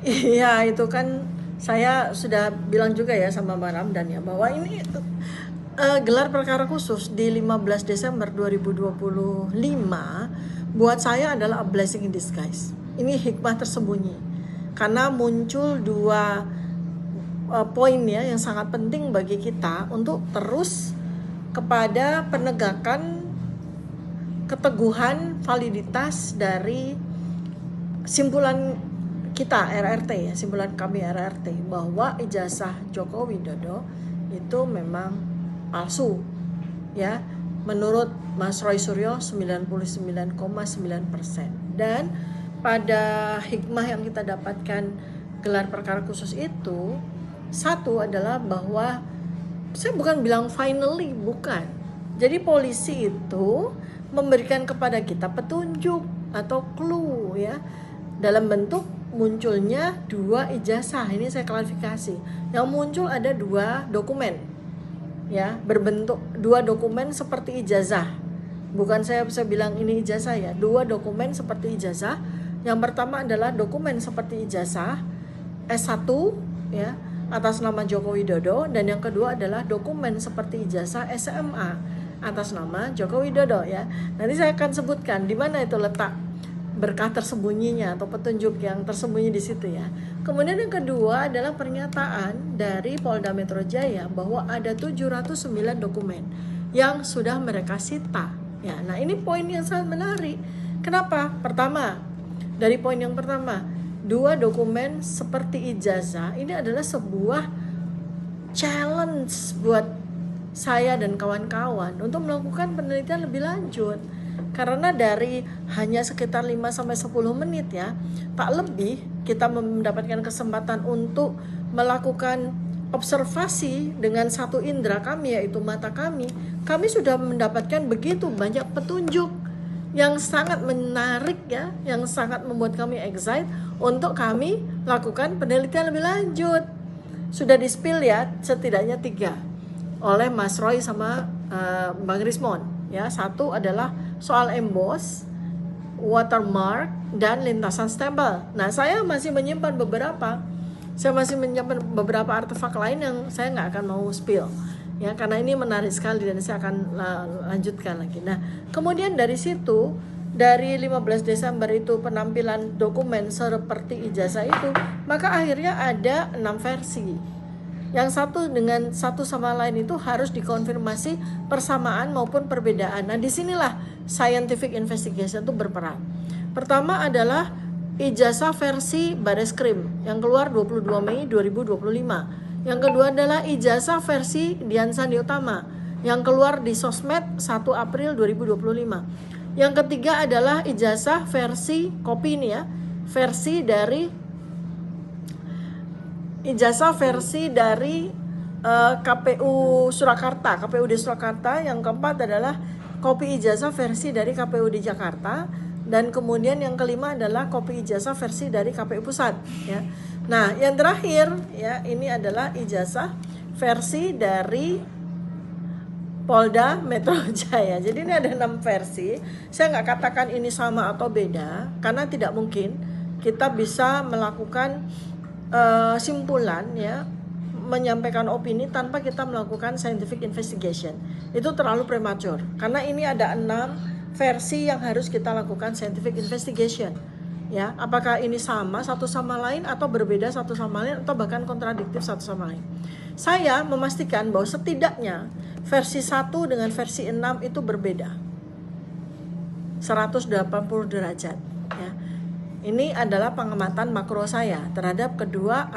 Iya, itu kan saya sudah bilang juga ya sama Bang Ramdan ya bahwa ini gelar perkara khusus di 15 Desember 2025 buat saya adalah a blessing in disguise. Ini hikmah tersembunyi. Karena muncul dua poin ya yang sangat penting bagi kita untuk terus kepada penegakan keteguhan validitas dari simpulan kita RRT ya, simpulan kami RRT bahwa ijazah Joko Widodo itu memang palsu ya, menurut Mas Roy Suryo 99,9%. Dan pada hikmah yang kita dapatkan gelar perkara khusus itu, satu adalah bahwa saya bukan bilang finally, bukan. Jadi polisi itu memberikan kepada kita petunjuk atau clue ya, dalam bentuk munculnya dua ijazah. Ini saya klarifikasi. Yang muncul ada dua dokumen ya, berbentuk dua dokumen seperti ijazah. Bukan saya bisa bilang ini ijazah ya, dua dokumen seperti ijazah. Yang pertama adalah dokumen seperti ijazah S1 ya, atas nama Joko Widodo, dan yang kedua adalah dokumen seperti ijazah SMA atas nama Joko Widodo ya. Nanti saya akan sebutkan di mana itu letak berkah tersembunyinya atau petunjuk yang tersembunyi di situ ya. Kemudian yang kedua adalah pernyataan dari Polda Metro Jaya bahwa ada 709 dokumen yang sudah mereka sita ya. Nah, ini poin yang sangat menarik. Kenapa? Pertama, dari poin yang pertama, dua dokumen seperti ijazah ini adalah sebuah challenge buat saya dan kawan-kawan untuk melakukan penelitian lebih lanjut. Karena dari hanya sekitar 5-10 menit ya, tak lebih kita mendapatkan kesempatan untuk melakukan observasi dengan satu indera kami, yaitu mata kami. Kami sudah mendapatkan begitu banyak petunjuk yang sangat menarik ya, yang sangat membuat kami excited untuk kami lakukan penelitian lebih lanjut. Sudah di-spill ya, setidaknya 3 oleh Mas Roy sama Bang Rismon ya. Satu adalah soal emboss, watermark, dan lintasan stempel. Nah, saya masih menyimpan beberapa artefak lain yang saya nggak akan mau spill ya, karena ini menarik sekali dan saya akan lanjutkan lagi. Nah, kemudian dari situ, dari 15 Desember itu penampilan dokumen seperti ijazah itu, maka akhirnya ada 6 versi. Yang satu dengan satu sama lain itu harus dikonfirmasi persamaan maupun perbedaan. Nah, disinilah scientific investigation itu berperan. Pertama adalah ijazah versi Bareskrim yang keluar 22 Mei 2025. Yang kedua adalah ijazah versi Dian Sandi Utama yang keluar di sosmed 1 April 2025. Yang ketiga adalah ijazah versi kopi ini ya, versi dari KPU Surakarta, KPUD Surakarta. Yang keempat adalah kopi ijazah versi dari KPUD Jakarta, dan kemudian yang kelima adalah kopi ijazah versi dari KPU Pusat ya. Nah, yang terakhir ya, ini adalah ijazah versi dari Polda Metro Jaya. Jadi ini ada 6 versi. Saya nggak katakan ini sama atau beda, karena tidak mungkin kita bisa melakukan simpulan ya, menyampaikan opini tanpa kita melakukan scientific investigation. Itu terlalu prematur, karena ini ada 6 versi yang harus kita lakukan scientific investigation ya. Apakah ini sama satu sama lain atau berbeda satu sama lain atau bahkan kontradiktif satu sama lain. Saya memastikan bahwa setidaknya versi 1 dengan versi 6 itu berbeda 180 derajat ya. Ini adalah pengamatan makro saya terhadap kedua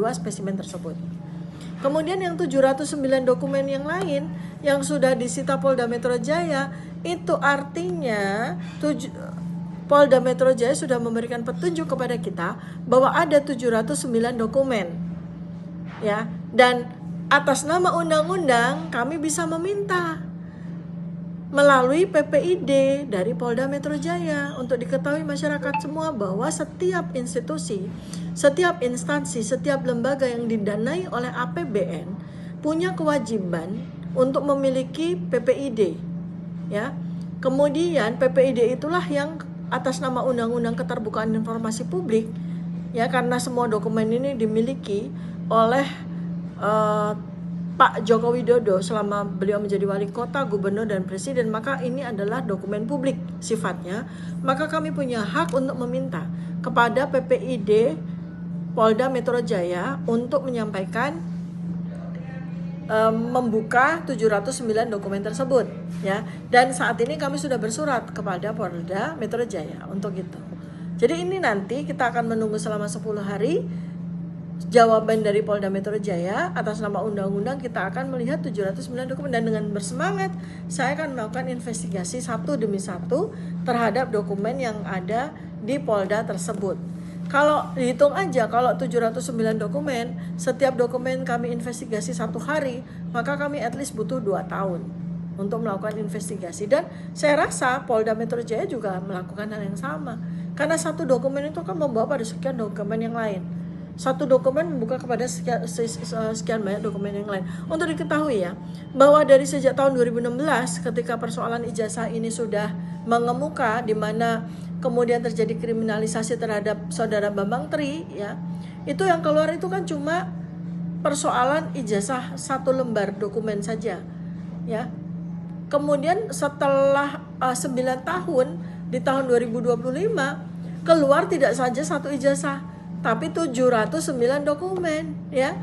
spesimen tersebut. Kemudian yang 709 dokumen yang lain yang sudah disita Polda Metro Jaya, itu artinya Polda Metro Jaya sudah memberikan petunjuk kepada kita bahwa ada 709 dokumen ya, dan atas nama undang-undang kami bisa meminta melalui PPID dari Polda Metro Jaya untuk diketahui masyarakat semua bahwa setiap institusi, setiap instansi, setiap lembaga yang didanai oleh APBN punya kewajiban untuk memiliki PPID ya. Kemudian PPID itulah yang atas nama Undang-Undang Keterbukaan Informasi Publik ya, karena semua dokumen ini dimiliki oleh Pak Joko Widodo selama beliau menjadi wali kota, gubernur, dan presiden, maka ini adalah dokumen publik sifatnya. Maka kami punya hak untuk meminta kepada PPID Polda Metro Jaya untuk menyampaikan membuka 709 dokumen tersebut, ya. Dan saat ini kami sudah bersurat kepada Polda Metro Jaya untuk itu. Jadi ini nanti kita akan menunggu selama 10 hari jawaban dari Polda Metro Jaya atas nama undang-undang. Kita akan melihat 709 dokumen dan dengan bersemangat saya akan melakukan investigasi satu demi satu terhadap dokumen yang ada di Polda tersebut. Kalau dihitung aja, kalau 709 dokumen, setiap dokumen kami investigasi 1 hari, maka kami at least butuh 2 tahun untuk melakukan investigasi. Dan saya rasa Polda Metro Jaya juga melakukan hal yang sama, karena satu dokumen itu kan membawa pada sekian dokumen yang lain. Satu dokumen membuka kepada sekian banyak dokumen yang lain. Untuk diketahui ya, bahwa dari sejak tahun 2016 ketika persoalan ijazah ini sudah mengemuka, di mana kemudian terjadi kriminalisasi terhadap saudara Bambang Tri, ya, itu yang keluar itu kan cuma persoalan ijazah 1 lembar dokumen saja, ya. Kemudian setelah 9 tahun, di tahun 2025 keluar tidak saja 1 ijazah, tapi 709 dokumen, ya.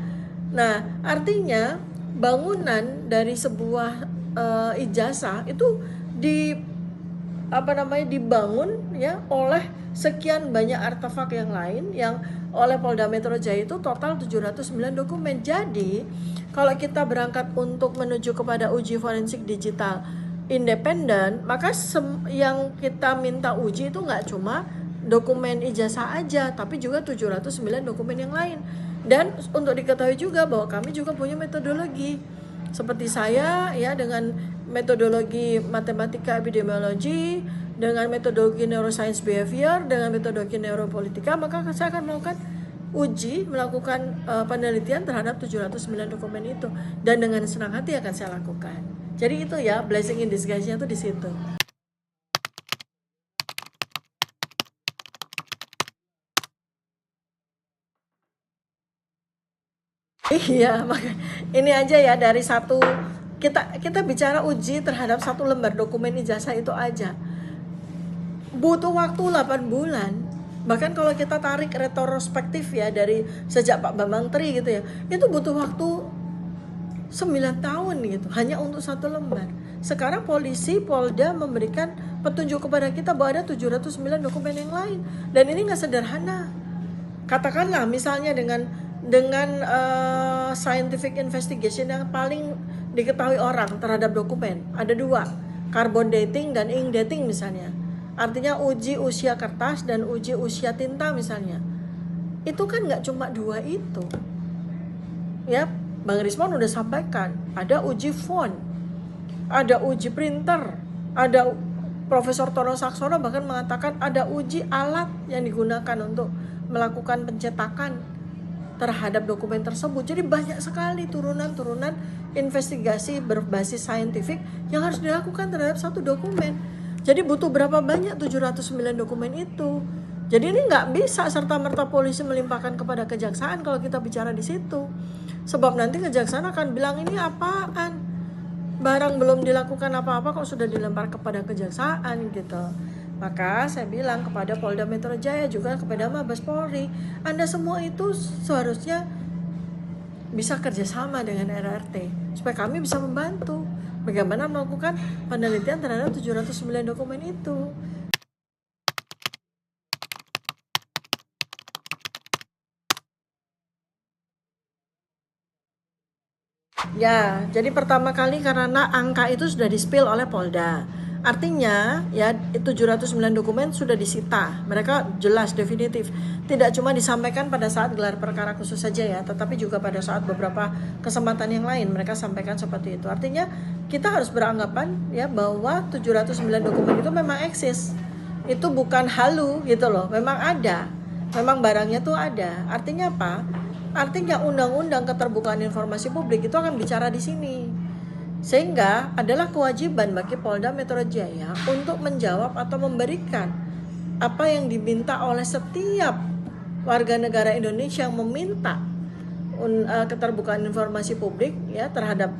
Nah, artinya bangunan dari sebuah ijazah itu dibangun, ya, oleh sekian banyak artefak yang lain yang oleh Polda Metro Jaya itu total 709 dokumen. Jadi, kalau kita berangkat untuk menuju kepada uji forensik digital independen, maka yang kita minta uji itu nggak cuma dokumen ijazah aja, tapi juga 709 dokumen yang lain. Dan untuk diketahui juga bahwa kami juga punya metodologi. Seperti saya, ya, dengan metodologi matematika epidemiologi, dengan metodologi neuroscience behavior, dengan metodologi neuropolitika, maka saya akan melakukan melakukan penelitian terhadap 709 dokumen itu, dan dengan senang hati akan saya lakukan. Jadi itu ya, blessing in disguise-nya tuh di situ. Iya, ini aja ya, dari satu kita bicara uji terhadap 1 lembar dokumen ijazah itu aja butuh waktu 8 bulan. Bahkan kalau kita tarik retrospektif ya, dari sejak Pak Bambang Tri gitu ya, itu butuh waktu 9 tahun gitu hanya untuk 1 lembar. Sekarang polisi, Polda memberikan petunjuk kepada kita bahwa ada 709 dokumen yang lain, dan ini nggak sederhana. Katakanlah misalnya dengan scientific investigation yang paling diketahui orang terhadap dokumen ada 2, carbon dating dan ink dating misalnya. Artinya uji usia kertas dan uji usia tinta misalnya. Itu kan nggak cuma 2 itu, ya. Bang Rismon udah sampaikan, ada uji font, ada uji printer, ada Profesor Tono Saksono bahkan mengatakan ada uji alat yang digunakan untuk melakukan pencetakan terhadap dokumen tersebut. Jadi banyak sekali turunan-turunan investigasi berbasis saintifik yang harus dilakukan terhadap 1 dokumen. Jadi butuh berapa banyak 709 dokumen itu. Jadi ini nggak bisa serta-merta polisi melimpahkan kepada kejaksaan kalau kita bicara di situ. Sebab nanti kejaksaan akan bilang ini apaan? Barang belum dilakukan apa-apa kok sudah dilempar kepada kejaksaan gitu. Maka saya bilang kepada Polda Metro Jaya, juga kepada Mabes Polri, Anda semua itu seharusnya bisa kerjasama dengan RRT supaya kami bisa membantu bagaimana melakukan penelitian terhadap 709 dokumen itu. Ya, jadi pertama kali karena angka itu sudah di-spill oleh Polda. Artinya ya 709 dokumen sudah disita. Mereka jelas definitif. Tidak cuma disampaikan pada saat gelar perkara khusus saja ya, tetapi juga pada saat beberapa kesempatan yang lain mereka sampaikan seperti itu. Artinya kita harus beranggapan ya bahwa 709 dokumen itu memang eksis. Itu bukan halu gitu loh, memang ada. Memang barangnya tuh ada. Artinya apa? Artinya undang-undang keterbukaan informasi publik itu akan bicara di sini. Sehingga adalah kewajiban bagi Polda Metro Jaya untuk menjawab atau memberikan apa yang diminta oleh setiap warga negara Indonesia yang meminta keterbukaan informasi publik ya terhadap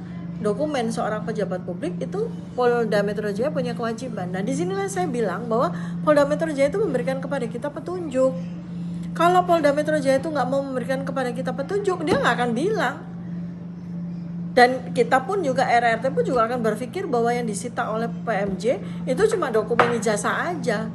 dokumen seorang pejabat publik, itu Polda Metro Jaya punya kewajiban. Nah, disinilah saya bilang bahwa Polda Metro Jaya itu memberikan kepada kita petunjuk. Kalau Polda Metro Jaya itu nggak mau memberikan kepada kita petunjuk, dia nggak akan bilang. Dan kita pun juga, RRT pun juga akan berpikir bahwa yang disita oleh PMJ itu cuma dokumen ijazah aja.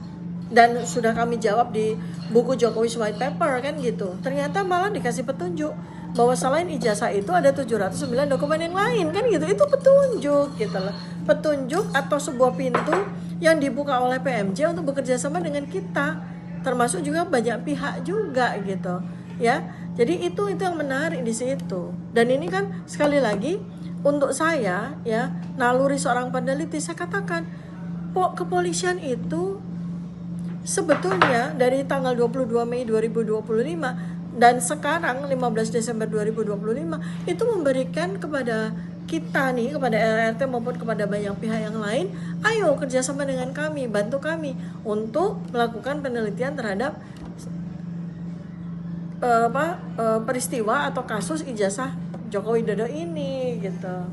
Dan sudah kami jawab di buku Jokowi's White Paper kan gitu. Ternyata malah dikasih petunjuk bahwa selain ijazah itu ada 709 dokumen yang lain kan gitu. Itu petunjuk gitu loh. Petunjuk atau sebuah pintu yang dibuka oleh PMJ untuk bekerja sama dengan kita, termasuk juga banyak pihak juga gitu ya. Jadi itu yang menarik di situ. Dan ini kan sekali lagi untuk saya ya, naluri seorang peneliti, saya katakan kepolisian itu sebetulnya dari tanggal 22 Mei 2025 dan sekarang 15 Desember 2025 itu memberikan kepada kita nih, kepada RRT maupun kepada banyak pihak yang lain, ayo kerjasama dengan kami, bantu kami untuk melakukan penelitian terhadap peristiwa atau kasus ijazah Joko Widodo ini gitu.